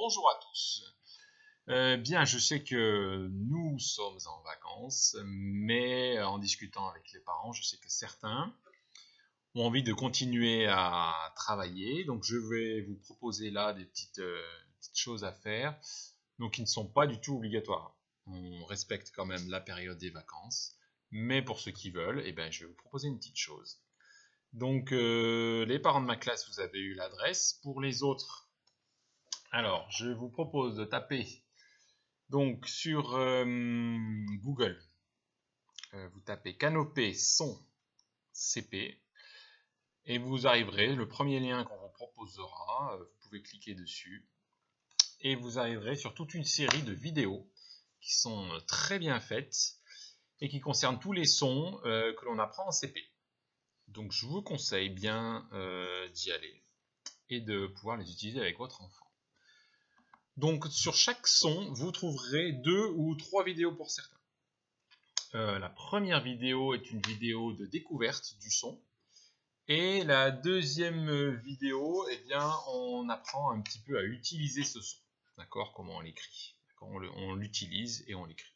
bonjour à tous. Bien, je sais que nous sommes en vacances, mais en discutant avec les parents, je sais que certains ont envie de continuer à travailler. Donc, je vais vous proposer là des petites choses à faire, donc qui ne sont pas du tout obligatoires. On respecte quand même la période des vacances, mais pour ceux qui veulent, je vais vous proposer une petite chose. Donc, les parents de ma classe, vous avez eu l'adresse. Pour les autres, alors, je vous propose de taper donc sur Google. Vous tapez Canopé Son CP et vous arriverez, le premier lien qu'on vous proposera, vous pouvez cliquer dessus et vous arriverez sur toute une série de vidéos qui sont très bien faites et qui concernent tous les sons que l'on apprend en CP. Donc je vous conseille bien d'y aller et de pouvoir les utiliser avec votre enfant. Donc sur chaque son, vous trouverez 2 ou 3 vidéos pour certains. La première vidéo est une vidéo de découverte du son. Et la deuxième vidéo, on apprend un petit peu à utiliser ce son. D'accord? Comment on l'écrit. On l'utilise et on l'écrit.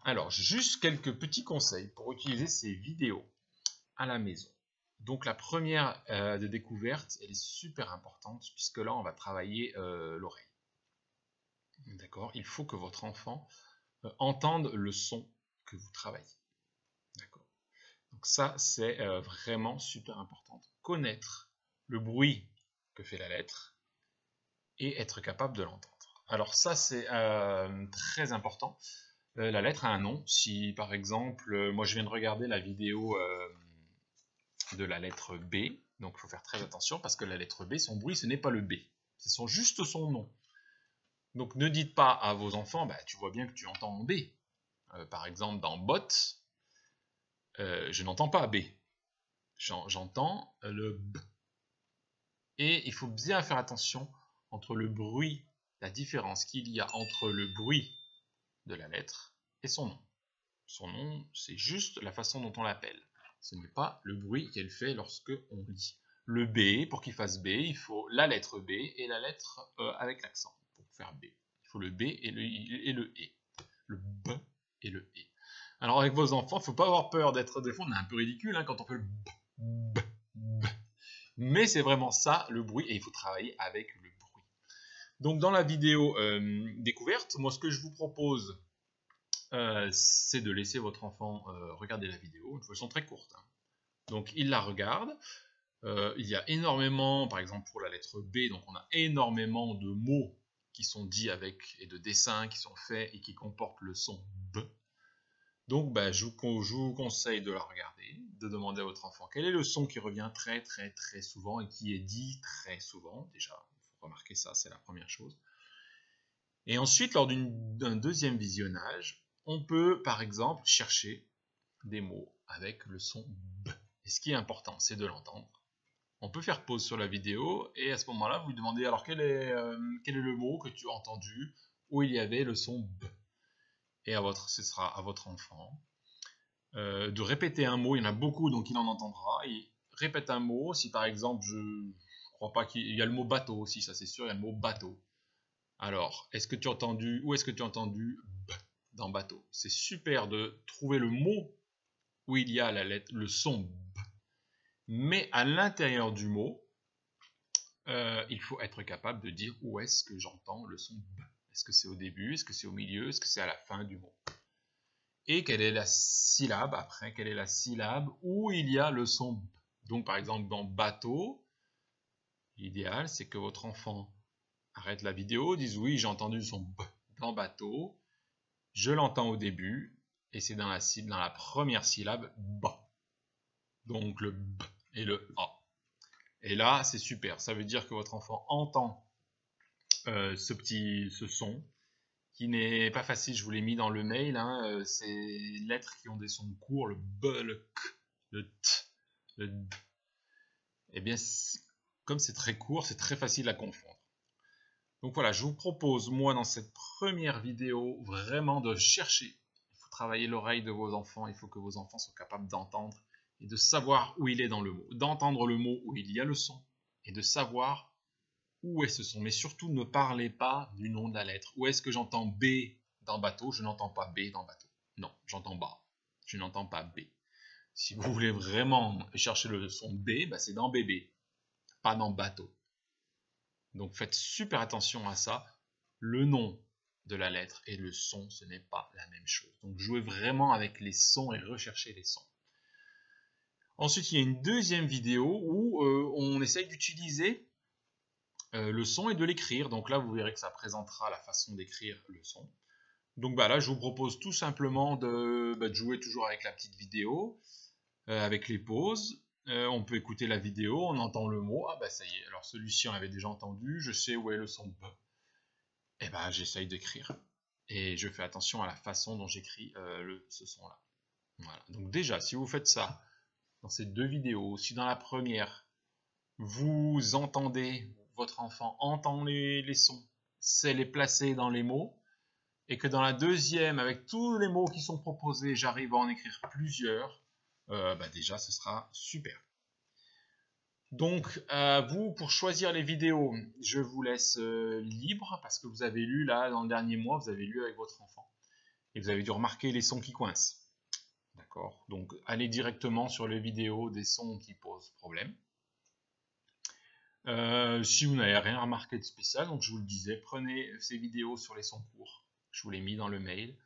Alors, juste quelques petits conseils pour utiliser ces vidéos à la maison. Donc la première de découverte, elle est super importante puisque là on va travailler l'oreille. D'accord? Il faut que votre enfant entende le son que vous travaillez. D'accord? Donc ça c'est vraiment super important. Connaître le bruit que fait la lettre et être capable de l'entendre. Alors ça c'est très important. La lettre a un nom. Si par exemple, moi je viens de regarder la vidéo de la lettre B, donc il faut faire très attention parce que la lettre B, son bruit, ce n'est pas le B, c'est juste son nom. Donc ne dites pas à vos enfants, tu vois bien que tu entends en B. Par exemple, dans bot, je n'entends pas B, j'entends le B. Et il faut bien faire attention entre le bruit, la différence qu'il y a entre le bruit de la lettre et son nom. Son nom, c'est juste la façon dont on l'appelle. Ce n'est pas le bruit qu'elle fait lorsque on lit. Le B, pour qu'il fasse B, il faut la lettre B et la lettre avec l'accent pour faire B. Il faut le B et le E. Le B et le E. Alors avec vos enfants, il ne faut pas avoir peur d'être... Des fois, on est un peu ridicule quand on fait le B, B, B. Mais c'est vraiment ça, le bruit, et il faut travailler avec le bruit. Donc dans la vidéo découverte, moi ce que je vous propose, c'est de laisser votre enfant regarder la vidéo, de façon très courte. Donc il la regarde, il y a énormément, par exemple pour la lettre B, donc on a énormément de mots qui sont dits avec, et de dessins qui sont faits et qui comportent le son B. Donc je vous conseille de la regarder, de demander à votre enfant quel est le son qui revient très très très souvent et qui est dit très souvent. Déjà, il faut remarquer ça, c'est la première chose. Et ensuite, lors d'un deuxième visionnage, on peut par exemple chercher des mots avec le son B. Et ce qui est important, c'est de l'entendre. On peut faire pause sur la vidéo et à ce moment-là, vous lui demandez alors quel est le mot que tu as entendu où il y avait le son B. Et ce sera à votre enfant de répéter un mot. Il y en a beaucoup, donc il en entendra. Il répète un mot. Si par exemple, je ne crois pas qu'il y a le mot bateau aussi, ça c'est sûr, il y a le mot bateau. Alors, est-ce que tu as entendu, où est-ce que tu as entendu B dans bateau? C'est super de trouver le mot où il y a la lettre, le son B. Mais à l'intérieur du mot, il faut être capable de dire où est-ce que j'entends le son B. Est-ce que c'est au début? Est-ce que c'est au milieu? Est-ce que c'est à la fin du mot? Et quelle est la syllabe après? Quelle est la syllabe où il y a le son B? Donc par exemple dans bateau, l'idéal c'est que votre enfant arrête la vidéo, dise oui j'ai entendu le son B dans bateau, je l'entends au début et c'est dans la première syllabe B. Donc le B et le A. Et là c'est super, ça veut dire que votre enfant entend ce son qui n'est pas facile, je vous l'ai mis dans le mail, c'est lettres qui ont des sons courts, le B, le K, le T, le D. Et bien, comme c'est très court, c'est très facile à confondre. Donc voilà, je vous propose, moi, dans cette première vidéo, vraiment de chercher. Il faut travailler l'oreille de vos enfants, il faut que vos enfants soient capables d'entendre et de savoir où il est dans le mot. D'entendre le mot où il y a le son et de savoir où est ce son, mais surtout ne parlez pas du nom de la lettre. Où est-ce que j'entends B dans bateau? Je n'entends pas B dans bateau. Non, j'entends bas. Je n'entends pas B. Si vous voulez vraiment chercher le son B, bah c'est dans bébé, pas dans bateau. Donc faites super attention à ça. Le nom de la lettre et le son, ce n'est pas la même chose. Donc jouez vraiment avec les sons et recherchez les sons. Ensuite, il y a une deuxième vidéo où on essaye d'utiliser le son et de l'écrire. Donc là, vous verrez que ça présentera la façon d'écrire le son. Donc bah là, je vous propose tout simplement de jouer toujours avec la petite vidéo, avec les pauses. On peut écouter la vidéo, on entend le mot. Ah bah ça y est, alors celui-ci on l'avait déjà entendu, je sais où est le son B. Et bah j'essaye d'écrire. Et je fais attention à la façon dont j'écris ce son-là. Voilà. Donc déjà, si vous faites ça dans ces deux vidéos, si dans la première, vous entendez, votre enfant entend les sons, sait les placer dans les mots, et que dans la deuxième, avec tous les mots qui sont proposés, j'arrive à en écrire plusieurs, déjà ce sera super. Donc vous, pour choisir les vidéos, je vous laisse libre, parce que vous avez lu là, dans le dernier mois, vous avez lu avec votre enfant, et vous avez dû remarquer les sons qui coincent. D'accord? Donc allez directement sur les vidéos des sons qui posent problème. Si vous n'avez rien remarqué de spécial, donc je vous le disais, prenez ces vidéos sur les sons courts, je vous l'ai mis dans le mail,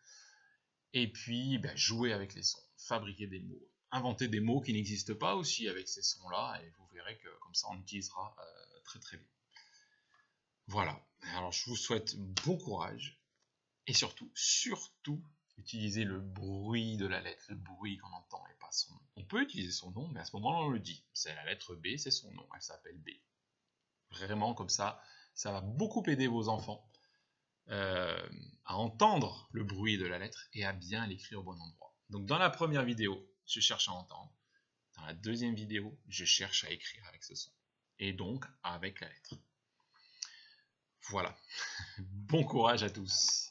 et puis jouez avec les sons, fabriquez des mots, inventez des mots qui n'existent pas aussi avec ces sons-là, et vous verrez que comme ça on utilisera très très bien. Voilà, alors je vous souhaite bon courage, et surtout, utilisez le bruit de la lettre, le bruit qu'on entend et pas son nom. On peut utiliser son nom, mais à ce moment-là on le dit, c'est la lettre B, c'est son nom, elle s'appelle B. Vraiment comme ça va beaucoup aider vos enfants à entendre le bruit de la lettre et à bien l'écrire au bon endroit. Donc dans la première vidéo, je cherche à entendre. Dans la deuxième vidéo, je cherche à écrire avec ce son. Et donc avec la lettre. Voilà. Bon courage à tous.